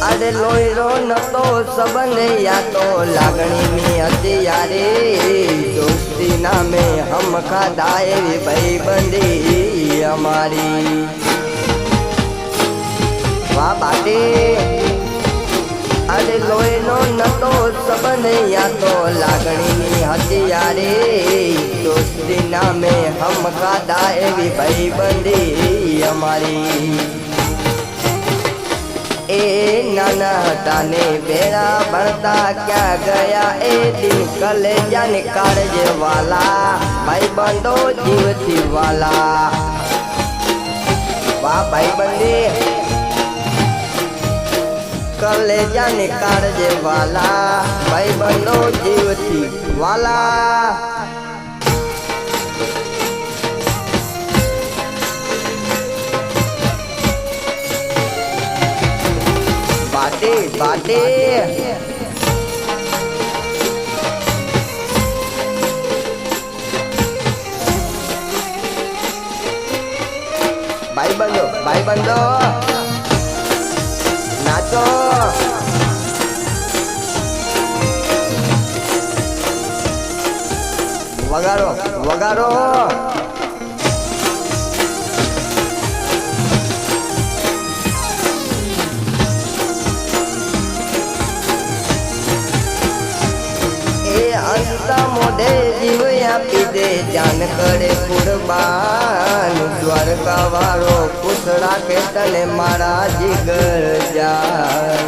अरे लोयरो न तो सबंध या तो लागणी में हथियारे दोस्ती नामे हम खादाए भाई बंदी हमारी वाह बाटे। अरे लोयरो न तो सबंध या तो लागणी में हथियारे दोस्ती नामे हम खादाए भाई बंदी हमारी। ए नाना हटाने बेरा बढ़ता क्या गया ए दिन कले जाने कारज वाला भाई बंदो जीवती वाला वाह भाई बंदे कले जाने कारज वाला भाई बंदो जीवती वाला। बाटे बाटे भाई बंदो नाचो वगारो वगारो। हंसता मोढ़े जीव आपी दे जान करे कुर्बान द्वारका वारो खुश राखे तने मारा जिगर जान।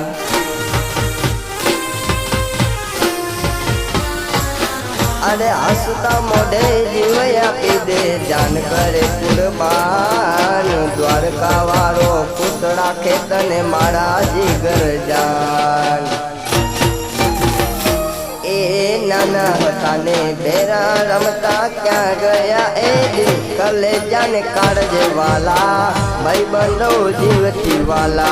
अरे हंसता मोढ़े जीव आपी दे जान करे कुर्बान द्वारका वारो खुश राखे तने मारा जिगर जान। नाना हटाने बेरा रमता क्या गया ए दिन कले जाने कारज वाला भाई बंदो जीवती वाला।